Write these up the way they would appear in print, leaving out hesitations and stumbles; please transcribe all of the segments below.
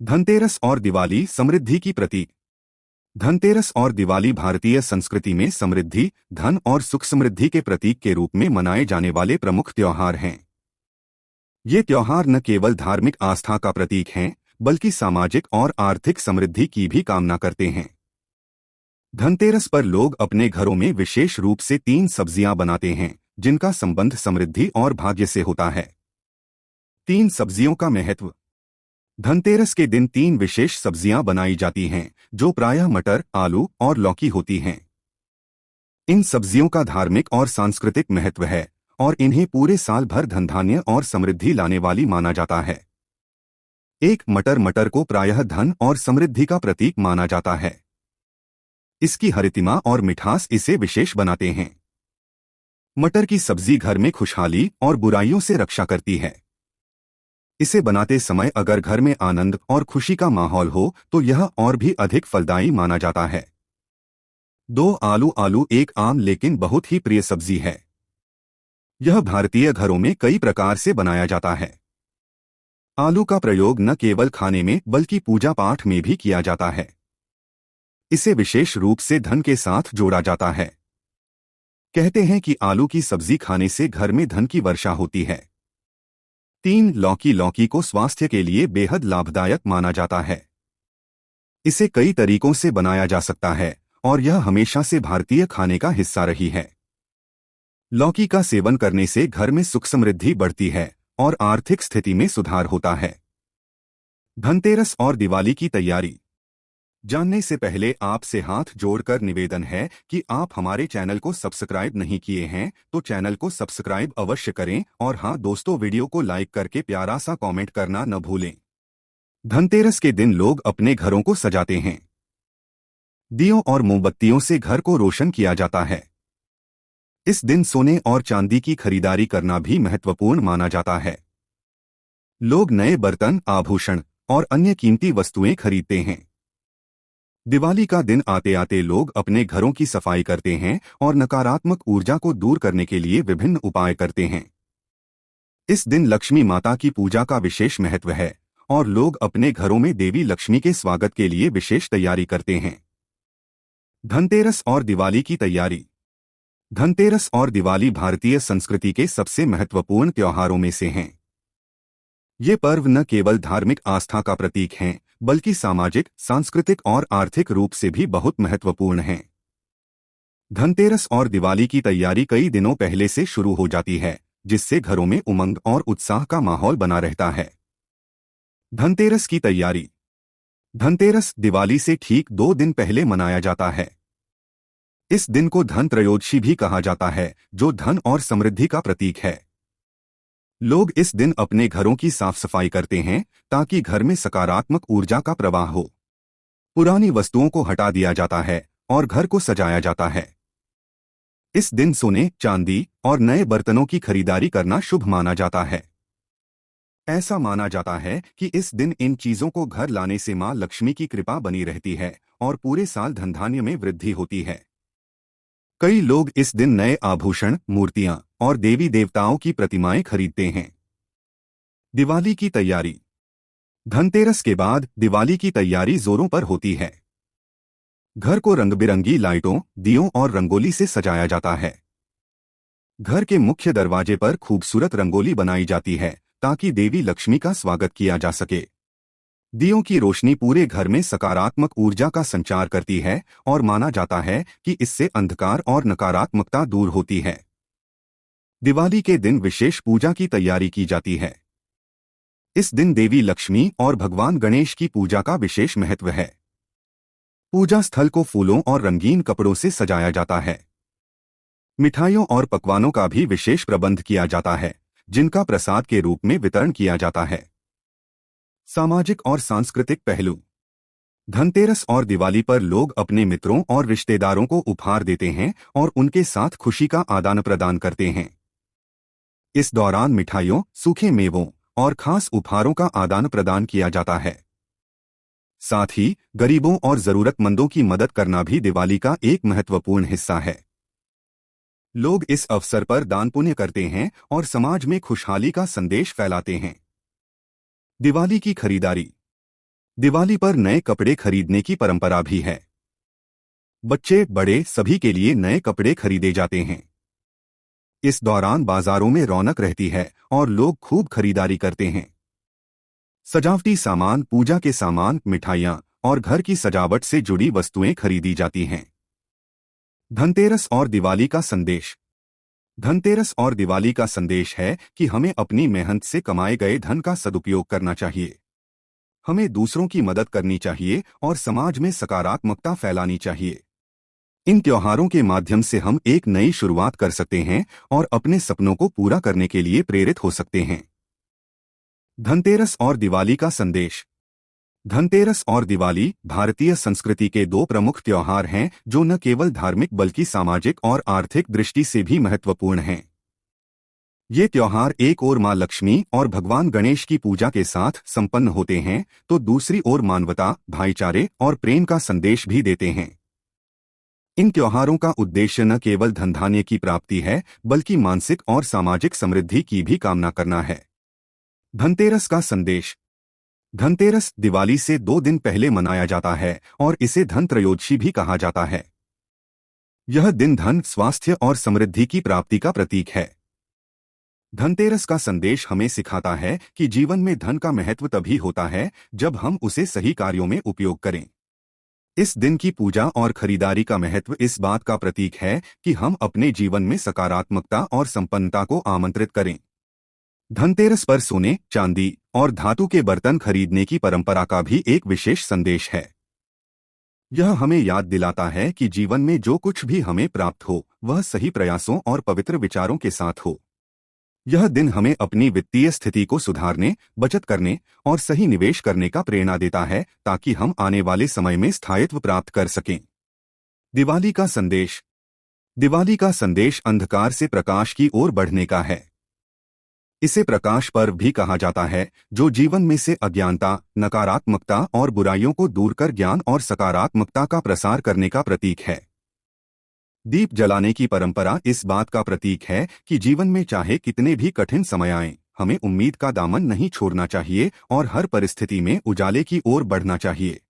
धनतेरस और दिवाली समृद्धि की प्रतीक। धनतेरस और दिवाली भारतीय संस्कृति में समृद्धि, धन और सुख समृद्धि के प्रतीक के रूप में मनाए जाने वाले प्रमुख त्योहार हैं। ये त्योहार न केवल धार्मिक आस्था का प्रतीक हैं, बल्कि सामाजिक और आर्थिक समृद्धि की भी कामना करते हैं। धनतेरस पर लोग अपने घरों में विशेष रूप से 3 सब्जियां बनाते हैं, जिनका संबंध समृद्धि और भाग्य से होता है। 3 सब्जियों का महत्व। धनतेरस के दिन 3 विशेष सब्जियां बनाई जाती हैं, जो प्रायः मटर, आलू और लौकी होती हैं। इन सब्जियों का धार्मिक और सांस्कृतिक महत्व है और इन्हें पूरे साल भर धन धान्य और समृद्धि लाने वाली माना जाता है। एक मटर को प्रायः धन और समृद्धि का प्रतीक माना जाता है। इसकी हरितिमा और मिठास इसे विशेष बनाते हैं। मटर की सब्जी घर में खुशहाली और बुराइयों से रक्षा करती है। इसे बनाते समय अगर घर में आनंद और खुशी का माहौल हो तो यह और भी अधिक फलदायी माना जाता है। 2 आलू एक आम लेकिन बहुत ही प्रिय सब्जी है। यह भारतीय घरों में कई प्रकार से बनाया जाता है। आलू का प्रयोग न केवल खाने में बल्कि पूजा पाठ में भी किया जाता है। इसे विशेष रूप से धन के साथ जोड़ा जाता है। कहते हैं कि आलू की सब्जी खाने से घर में धन की वर्षा होती है। 3 लौकी को स्वास्थ्य के लिए बेहद लाभदायक माना जाता है। इसे कई तरीकों से बनाया जा सकता है और यह हमेशा से भारतीय खाने का हिस्सा रही है। लौकी का सेवन करने से घर में सुख समृद्धि बढ़ती है और आर्थिक स्थिति में सुधार होता है। धनतेरस और दिवाली की तैयारी जानने से पहले आपसे हाथ जोड़कर निवेदन है कि आप हमारे चैनल को सब्सक्राइब नहीं किए हैं तो चैनल को सब्सक्राइब अवश्य करें और हाँ दोस्तों, वीडियो को लाइक करके प्यारा सा कमेंट करना न भूलें। धनतेरस के दिन लोग अपने घरों को सजाते हैं। दियों और मोमबत्तियों से घर को रोशन किया जाता है। इस दिन सोने और चांदी की खरीदारी करना भी महत्वपूर्ण माना जाता है। लोग नए बर्तन, आभूषण और अन्य कीमती वस्तुएं खरीदते हैं। दिवाली का दिन आते आते लोग अपने घरों की सफाई करते हैं और नकारात्मक ऊर्जा को दूर करने के लिए विभिन्न उपाय करते हैं। इस दिन लक्ष्मी माता की पूजा का विशेष महत्व है और लोग अपने घरों में देवी लक्ष्मी के स्वागत के लिए विशेष तैयारी करते हैं। धनतेरस और दिवाली की तैयारी। धनतेरस और दिवाली भारतीय संस्कृति के सबसे महत्वपूर्ण त्योहारों में से हैं। ये पर्व न केवल धार्मिक आस्था का प्रतीक हैं, बल्कि सामाजिक, सांस्कृतिक और आर्थिक रूप से भी बहुत महत्वपूर्ण हैं। धनतेरस और दिवाली की तैयारी कई दिनों पहले से शुरू हो जाती है, जिससे घरों में उमंग और उत्साह का माहौल बना रहता है। धनतेरस की तैयारी। धनतेरस दिवाली से ठीक 2 दिन पहले मनाया जाता है। इस दिन को धन त्रयोदशी भी कहा जाता है, जो धन और समृद्धि का प्रतीक है। लोग इस दिन अपने घरों की साफ सफाई करते हैं ताकि घर में सकारात्मक ऊर्जा का प्रवाह हो। पुरानी वस्तुओं को हटा दिया जाता है और घर को सजाया जाता है। इस दिन सोने, चांदी और नए बर्तनों की खरीदारी करना शुभ माना जाता है। ऐसा माना जाता है कि इस दिन इन चीजों को घर लाने से मां लक्ष्मी की कृपा बनी रहती है और पूरे साल धन धान्य में वृद्धि होती है। कई लोग इस दिन नए आभूषण, मूर्तियां और देवी देवताओं की प्रतिमाएं खरीदते हैं। दिवाली की तैयारी। धनतेरस के बाद दिवाली की तैयारी जोरों पर होती है। घर को रंग बिरंगी लाइटों, दियों और रंगोली से सजाया जाता है। घर के मुख्य दरवाजे पर खूबसूरत रंगोली बनाई जाती है ताकि देवी लक्ष्मी का स्वागत किया जा सके। दियों की रोशनी पूरे घर में सकारात्मक ऊर्जा का संचार करती है और माना जाता है कि इससे अंधकार और नकारात्मकता दूर होती है। दिवाली के दिन विशेष पूजा की तैयारी की जाती है। इस दिन देवी लक्ष्मी और भगवान गणेश की पूजा का विशेष महत्व है। पूजा स्थल को फूलों और रंगीन कपड़ों से सजाया जाता है। मिठाइयों और पकवानों का भी विशेष प्रबंध किया जाता है, जिनका प्रसाद के रूप में वितरण किया जाता है। सामाजिक और सांस्कृतिक पहलू। धनतेरस और दिवाली पर लोग अपने मित्रों और रिश्तेदारों को उपहार देते हैं और उनके साथ खुशी का आदान प्रदान करते हैं। इस दौरान मिठाइयों, सूखे मेवों और खास उपहारों का आदान प्रदान किया जाता है। साथ ही गरीबों और जरूरतमंदों की मदद करना भी दिवाली का एक महत्वपूर्ण हिस्सा है। लोग इस अवसर पर दान पुण्य करते हैं और समाज में खुशहाली का संदेश फैलाते हैं। दिवाली की खरीदारी। दिवाली पर नए कपड़े खरीदने की परंपरा भी है। बच्चे बड़े सभी के लिए नए कपड़े खरीदे जाते हैं। इस दौरान बाजारों में रौनक रहती है और लोग खूब खरीदारी करते हैं। सजावटी सामान, पूजा के सामान, मिठाइयाँ और घर की सजावट से जुड़ी वस्तुएं खरीदी जाती हैं। धनतेरस और दिवाली का संदेश। धनतेरस और दिवाली का संदेश है कि हमें अपनी मेहनत से कमाए गए धन का सदुपयोग करना चाहिए। हमें दूसरों की मदद करनी चाहिए और समाज में सकारात्मकता फैलानी चाहिए। इन त्योहारों के माध्यम से हम एक नई शुरुआत कर सकते हैं और अपने सपनों को पूरा करने के लिए प्रेरित हो सकते हैं। धनतेरस और दिवाली का संदेश। धनतेरस और दिवाली भारतीय संस्कृति के दो प्रमुख त्योहार हैं जो न केवल धार्मिक बल्कि सामाजिक और आर्थिक दृष्टि से भी महत्वपूर्ण हैं। ये त्योहार एक ओर मां लक्ष्मी और भगवान गणेश की पूजा के साथ संपन्न होते हैं, तो दूसरी ओर मानवता, भाईचारे और प्रेम का संदेश भी देते हैं। इन त्योहारों का उद्देश्य न केवल धन धान्य की प्राप्ति है, बल्कि मानसिक और सामाजिक समृद्धि की भी कामना करना है। धनतेरस का संदेश। धनतेरस दिवाली से 2 दिन पहले मनाया जाता है और इसे धन त्रयोदशी भी कहा जाता है। यह दिन धन, स्वास्थ्य और समृद्धि की प्राप्ति का प्रतीक है। धनतेरस का संदेश हमें सिखाता है कि जीवन में धन का महत्व तभी होता है जब हम उसे सही कार्यों में उपयोग करें। इस दिन की पूजा और खरीदारी का महत्व इस बात का प्रतीक है कि हम अपने जीवन में सकारात्मकता और संपन्नता को आमंत्रित करें। धनतेरस पर सोने, चांदी और धातु के बर्तन खरीदने की परंपरा का भी एक विशेष संदेश है। यह हमें याद दिलाता है कि जीवन में जो कुछ भी हमें प्राप्त हो, वह सही प्रयासों और पवित्र विचारों के साथ हो। यह दिन हमें अपनी वित्तीय स्थिति को सुधारने, बचत करने और सही निवेश करने का प्रेरणा देता है ताकि हम आने वाले समय में स्थायित्व प्राप्त कर सकें। दिवाली का संदेश। दिवाली का संदेश अंधकार से प्रकाश की ओर बढ़ने का है। इसे प्रकाश पर्व भी कहा जाता है, जो जीवन में से अज्ञानता, नकारात्मकता और बुराइयों को दूर कर ज्ञान और सकारात्मकता का प्रसार करने का प्रतीक है। दीप जलाने की परंपरा इस बात का प्रतीक है कि जीवन में चाहे कितने भी कठिन समय आएं, हमें उम्मीद का दामन नहीं छोड़ना चाहिए और हर परिस्थिति में उजाले की ओर बढ़ना चाहिए।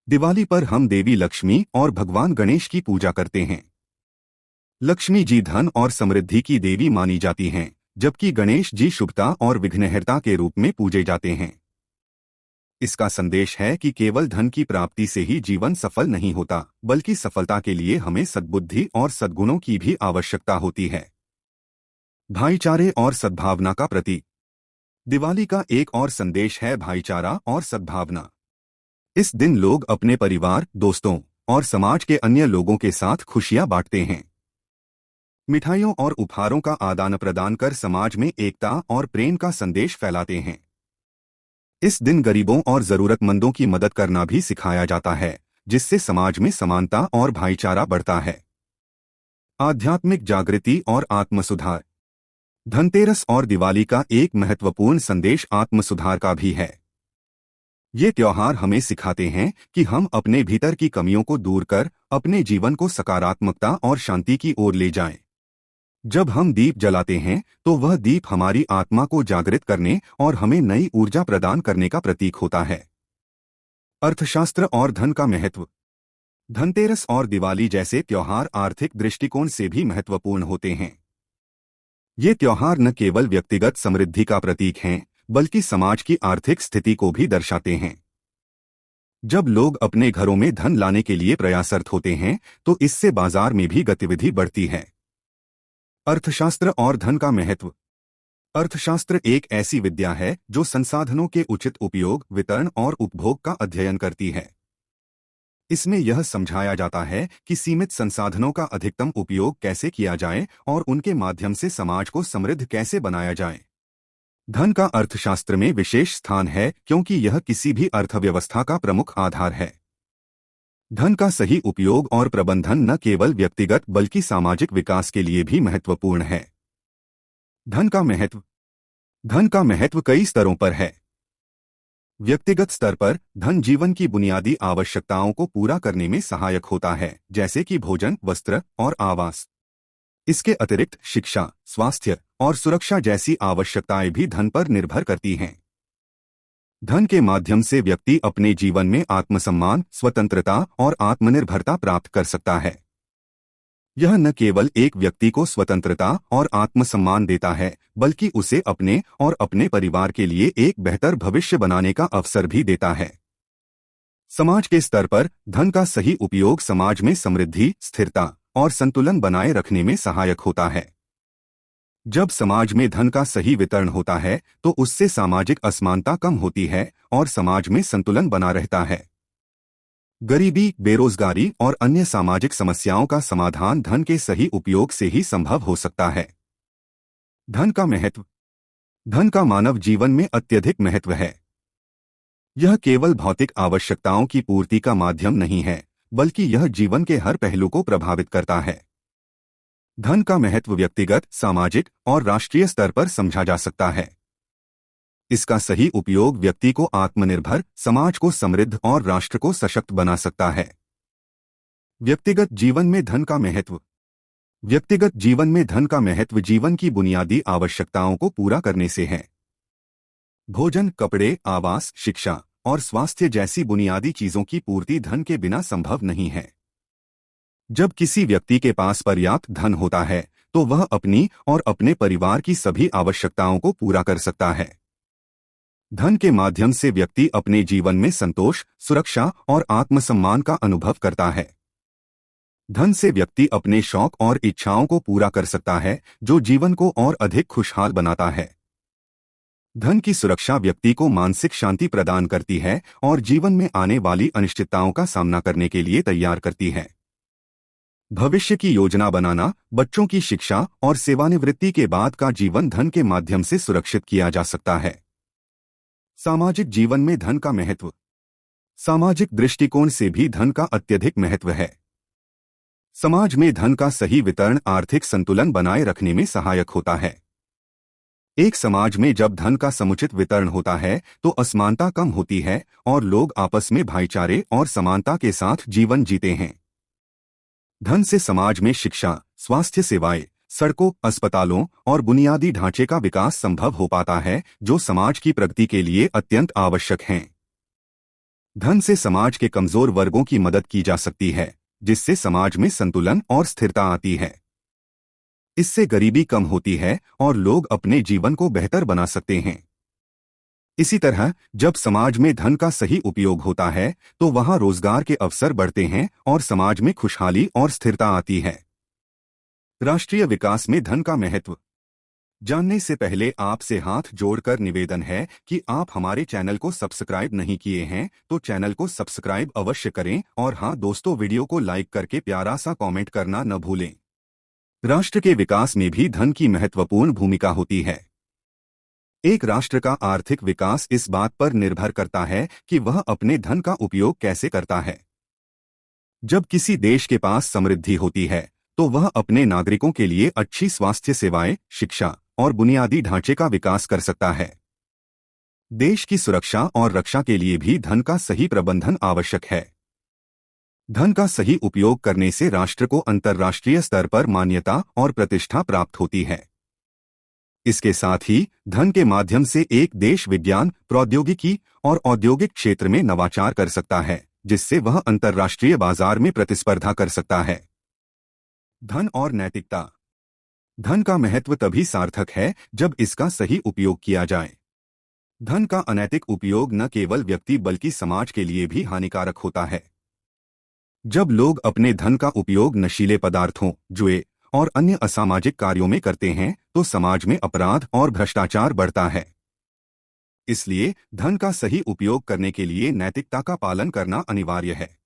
दिवाली पर हम देवी लक्ष्मी और भगवान गणेश की पूजा करते हैं। लक्ष्मी जी धन और समृद्धि की देवी मानी जाती हैं, जबकि गणेश जी शुभता और विघ्नहर्ता के रूप में पूजे जाते हैं। इसका संदेश है कि केवल धन की प्राप्ति से ही जीवन सफल नहीं होता, बल्कि सफलता के लिए हमें सद्बुद्धि और सद्गुणों की भी आवश्यकता होती है। भाईचारे और सद्भावना का प्रतीक। दिवाली का एक और संदेश है भाईचारा और सद्भावना। इस दिन लोग अपने परिवार, दोस्तों और समाज के अन्य लोगों के साथ खुशियां बांटते हैं। मिठाइयों और उपहारों का आदान प्रदान कर समाज में एकता और प्रेम का संदेश फैलाते हैं। इस दिन गरीबों और जरूरतमंदों की मदद करना भी सिखाया जाता है, जिससे समाज में समानता और भाईचारा बढ़ता है। आध्यात्मिक जागृति और आत्मसुधार। धनतेरस और दिवाली का एक महत्वपूर्ण संदेश आत्मसुधार का भी है। ये त्योहार हमें सिखाते हैं कि हम अपने भीतर की कमियों को दूर कर अपने जीवन को सकारात्मकता और शांति की ओर ले जाएं। जब हम दीप जलाते हैं तो वह दीप हमारी आत्मा को जागृत करने और हमें नई ऊर्जा प्रदान करने का प्रतीक होता है। अर्थशास्त्र और धन का महत्व। धनतेरस और दिवाली जैसे त्योहार आर्थिक दृष्टिकोण से भी महत्वपूर्ण होते हैं। ये त्योहार न केवल व्यक्तिगत समृद्धि का प्रतीक हैं, बल्कि समाज की आर्थिक स्थिति को भी दर्शाते हैं। जब लोग अपने घरों में धन लाने के लिए प्रयासरत होते हैं, तो इससे बाजार में भी गतिविधि बढ़ती है। अर्थशास्त्र और धन का महत्व। अर्थशास्त्र एक ऐसी विद्या है जो संसाधनों के उचित उपयोग, वितरण और उपभोग का अध्ययन करती है। इसमें यह समझाया जाता है कि सीमित संसाधनों का अधिकतम उपयोग कैसे किया जाए और उनके माध्यम से समाज को समृद्ध कैसे बनाया जाए। धन का अर्थशास्त्र में विशेष स्थान है क्योंकि यह किसी भी अर्थव्यवस्था का प्रमुख आधार है। धन का सही उपयोग और प्रबंधन न केवल व्यक्तिगत बल्कि सामाजिक विकास के लिए भी महत्वपूर्ण है। धन का महत्व। धन का महत्व कई स्तरों पर है। व्यक्तिगत स्तर पर धन जीवन की बुनियादी आवश्यकताओं को पूरा करने में सहायक होता है, जैसे कि भोजन, वस्त्र और आवास। इसके अतिरिक्त शिक्षा, स्वास्थ्य और सुरक्षा जैसी आवश्यकताएं भी धन पर निर्भर करती हैं। धन के माध्यम से व्यक्ति अपने जीवन में आत्मसम्मान, स्वतंत्रता और आत्मनिर्भरता प्राप्त कर सकता है। यह न केवल एक व्यक्ति को स्वतंत्रता और आत्मसम्मान देता है, बल्कि उसे अपने और अपने परिवार के लिए एक बेहतर भविष्य बनाने का अवसर भी देता है। समाज के स्तर पर धन का सही उपयोग समाज में समृद्धि, स्थिरता और संतुलन बनाए रखने में सहायक होता है। जब समाज में धन का सही वितरण होता है, तो उससे सामाजिक असमानता कम होती है और समाज में संतुलन बना रहता है। गरीबी, बेरोजगारी और अन्य सामाजिक समस्याओं का समाधान धन के सही उपयोग से ही संभव हो सकता है। धन का महत्व। धन का मानव जीवन में अत्यधिक महत्व है। यह केवल भौतिक आवश्यकताओं की पूर्ति का माध्यम नहीं है, बल्कि यह जीवन के हर पहलू को प्रभावित करता है। धन का महत्व व्यक्तिगत, सामाजिक और राष्ट्रीय स्तर पर समझा जा सकता है। इसका सही उपयोग व्यक्ति को आत्मनिर्भर, समाज को समृद्ध और राष्ट्र को सशक्त बना सकता है। व्यक्तिगत जीवन में धन का महत्व। व्यक्तिगत जीवन में धन का महत्व जीवन की बुनियादी आवश्यकताओं को पूरा करने से है। भोजन, कपड़े, आवास, शिक्षा और स्वास्थ्य जैसी बुनियादी चीजों की पूर्ति धन के बिना संभव नहीं है। जब किसी व्यक्ति के पास पर्याप्त धन होता है, तो वह अपनी और अपने परिवार की सभी आवश्यकताओं को पूरा कर सकता है। धन के माध्यम से व्यक्ति अपने जीवन में संतोष, सुरक्षा और आत्मसम्मान का अनुभव करता है। धन से व्यक्ति अपने शौक और इच्छाओं को पूरा कर सकता है, जो जीवन को और अधिक खुशहाल बनाता है। धन की सुरक्षा व्यक्ति को मानसिक शांति प्रदान करती है और जीवन में आने वाली अनिश्चितताओं का सामना करने के लिए तैयार करती है। भविष्य की योजना बनाना, बच्चों की शिक्षा और सेवानिवृत्ति के बाद का जीवन धन के माध्यम से सुरक्षित किया जा सकता है। सामाजिक जीवन में धन का महत्व। सामाजिक दृष्टिकोण से भी धन का अत्यधिक महत्व है। समाज में धन का सही वितरण आर्थिक संतुलन बनाए रखने में सहायक होता है। एक समाज में जब धन का समुचित वितरण होता है, तो असमानता कम होती है और लोग आपस में भाईचारे और समानता के साथ जीवन जीते हैं। धन से समाज में शिक्षा, स्वास्थ्य सेवाएं, सड़कों, अस्पतालों और बुनियादी ढांचे का विकास संभव हो पाता है, जो समाज की प्रगति के लिए अत्यंत आवश्यक हैं। धन से समाज के कमजोर वर्गों की मदद की जा सकती है, जिससे समाज में संतुलन और स्थिरता आती है। इससे गरीबी कम होती है और लोग अपने जीवन को बेहतर बना सकते हैं। इसी तरह जब समाज में धन का सही उपयोग होता है, तो वहां रोजगार के अवसर बढ़ते हैं और समाज में खुशहाली और स्थिरता आती है। राष्ट्रीय विकास में धन का महत्व जानने से पहले आपसे हाथ जोड़कर निवेदन है कि आप हमारे चैनल को सब्सक्राइब नहीं किए हैं, तो चैनल को सब्सक्राइब अवश्य करें और हाँ दोस्तों, वीडियो को लाइक करके प्यारा सा कमेंट करना न भूलें। राष्ट्र के विकास में भी धन की महत्वपूर्ण भूमिका होती है। एक राष्ट्र का आर्थिक विकास इस बात पर निर्भर करता है कि वह अपने धन का उपयोग कैसे करता है। जब किसी देश के पास समृद्धि होती है, तो वह अपने नागरिकों के लिए अच्छी स्वास्थ्य सेवाएं, शिक्षा और बुनियादी ढांचे का विकास कर सकता है। देश की सुरक्षा और रक्षा के लिए भी धन का सही प्रबंधन आवश्यक है। धन का सही उपयोग करने से राष्ट्र को अंतर्राष्ट्रीय स्तर पर मान्यता और प्रतिष्ठा प्राप्त होती है। इसके साथ ही धन के माध्यम से एक देश विज्ञान, प्रौद्योगिकी और औद्योगिक क्षेत्र में नवाचार कर सकता है, जिससे वह अंतर्राष्ट्रीय बाजार में प्रतिस्पर्धा कर सकता है। धन और नैतिकता। धन का महत्व तभी सार्थक है जब इसका सही उपयोग किया जाए। धन का अनैतिक उपयोग न केवल व्यक्ति बल्कि समाज के लिए भी हानिकारक होता है। जब लोग अपने धन का उपयोग नशीले पदार्थों, जुए और अन्य असामाजिक कार्यों में करते हैं, तो समाज में अपराध और भ्रष्टाचार बढ़ता है। इसलिए धन का सही उपयोग करने के लिए नैतिकता का पालन करना अनिवार्य है।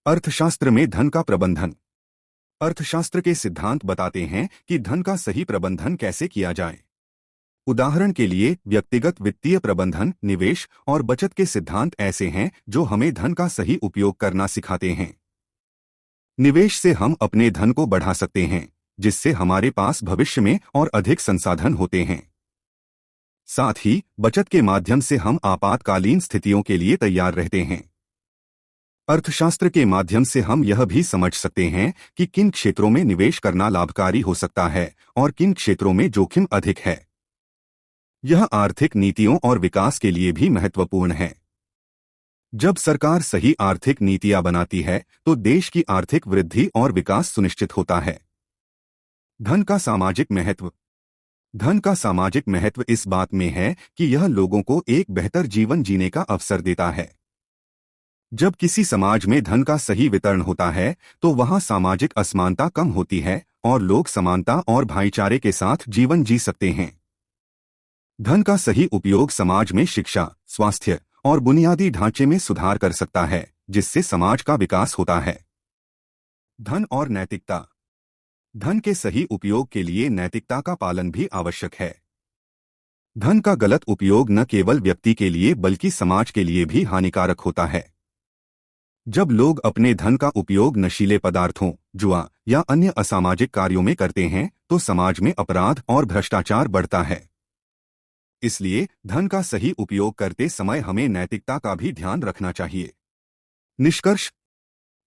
अर्थशास्त्र में धन का प्रबंधन। अर्थशास्त्र के सिद्धांत बताते हैं कि धन का सही प्रबंधन कैसे किया जाए। उदाहरण के लिए व्यक्तिगत वित्तीय प्रबंधन, निवेश और बचत के सिद्धांत ऐसे हैं जो हमें धन का सही उपयोग करना सिखाते हैं। निवेश से हम अपने धन को बढ़ा सकते हैं, जिससे हमारे पास भविष्य में और अधिक संसाधन होते हैं। साथ ही बचत के माध्यम से हम आपातकालीन स्थितियों के लिए तैयार रहते हैं। अर्थशास्त्र के माध्यम से हम यह भी समझ सकते हैं कि किन क्षेत्रों में निवेश करना लाभकारी हो सकता है और किन क्षेत्रों में जोखिम अधिक है। यह आर्थिक नीतियों और विकास के लिए भी महत्वपूर्ण है। जब सरकार सही आर्थिक नीतियां बनाती है तो देश की आर्थिक वृद्धि और विकास सुनिश्चित होता है। धन का सामाजिक महत्व। धन का सामाजिक महत्व इस बात में है कि यह लोगों को एक बेहतर जीवन जीने का अवसर देता है। जब किसी समाज में धन का सही वितरण होता है तो वहां सामाजिक असमानता कम होती है और लोग समानता और भाईचारे के साथ जीवन जी सकते हैं। धन का सही उपयोग समाज में शिक्षा, स्वास्थ्य और बुनियादी ढांचे में सुधार कर सकता है, जिससे समाज का विकास होता है। धन और नैतिकता। धन के सही उपयोग के लिए नैतिकता का पालन भी आवश्यक है। धन का गलत उपयोग न केवल व्यक्ति के लिए बल्कि समाज के लिए भी हानिकारक होता है। जब लोग अपने धन का उपयोग नशीले पदार्थों, जुआ या अन्य असामाजिक कार्यों में करते हैं तो समाज में अपराध और भ्रष्टाचार बढ़ता है। इसलिए धन का सही उपयोग करते समय हमें नैतिकता का भी ध्यान रखना चाहिए। निष्कर्ष।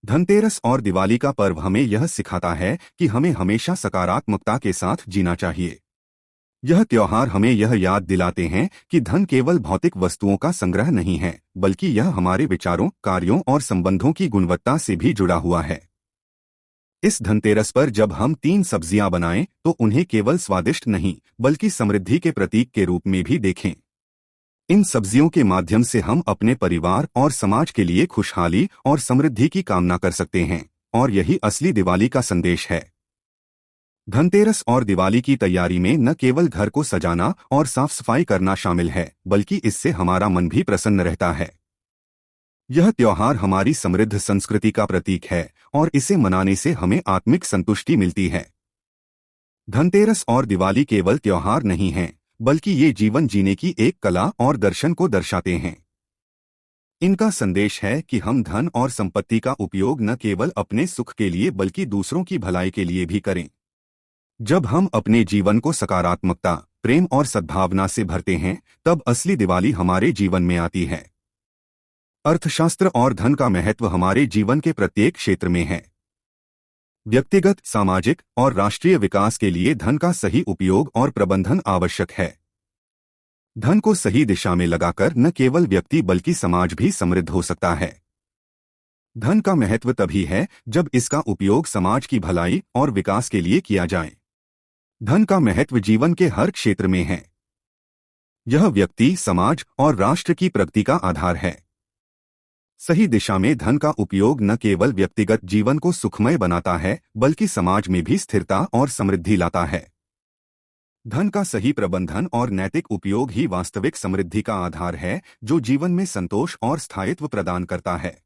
धनतेरस और दिवाली का पर्व हमें यह सिखाता है कि हमें हमेशा सकारात्मकता के साथ जीना चाहिए। यह त्योहार हमें यह याद दिलाते हैं कि धन केवल भौतिक वस्तुओं का संग्रह नहीं है, बल्कि यह हमारे विचारों, कार्यों और संबंधों की गुणवत्ता से भी जुड़ा हुआ है। इस धनतेरस पर जब हम 3 सब्जियां बनाएं तो उन्हें केवल स्वादिष्ट नहीं बल्कि समृद्धि के प्रतीक के रूप में भी देखें। इन सब्जियों के माध्यम से हम अपने परिवार और समाज के लिए खुशहाली और समृद्धि की कामना कर सकते हैं, और यही असली दिवाली का संदेश है। धनतेरस और दिवाली की तैयारी में न केवल घर को सजाना और साफ सफाई करना शामिल है, बल्कि इससे हमारा मन भी प्रसन्न रहता है। यह त्योहार हमारी समृद्ध संस्कृति का प्रतीक है और इसे मनाने से हमें आत्मिक संतुष्टि मिलती है। धनतेरस और दिवाली केवल त्योहार नहीं हैं, बल्कि ये जीवन जीने की एक कला और दर्शन को दर्शाते हैं। इनका संदेश है कि हम धन और संपत्ति का उपयोग न केवल अपने सुख के लिए बल्कि दूसरों की भलाई के लिए भी करें। जब हम अपने जीवन को सकारात्मकता, प्रेम और सद्भावना से भरते हैं, तब असली दिवाली हमारे जीवन में आती है। अर्थशास्त्र और धन का महत्व हमारे जीवन के प्रत्येक क्षेत्र में है। व्यक्तिगत, सामाजिक और राष्ट्रीय विकास के लिए धन का सही उपयोग और प्रबंधन आवश्यक है। धन को सही दिशा में लगाकर न केवल व्यक्ति बल्कि समाज भी समृद्ध हो सकता है। धन का महत्व तभी है जब इसका उपयोग समाज की भलाई और विकास के लिए किया जाए। धन का महत्व जीवन के हर क्षेत्र में है। यह व्यक्ति, समाज और राष्ट्र की प्रगति का आधार है। सही दिशा में धन का उपयोग न केवल व्यक्तिगत जीवन को सुखमय बनाता है, बल्कि समाज में भी स्थिरता और समृद्धि लाता है। धन का सही प्रबंधन और नैतिक उपयोग ही वास्तविक समृद्धि का आधार है, जो जीवन में संतोष और स्थायित्व प्रदान करता है।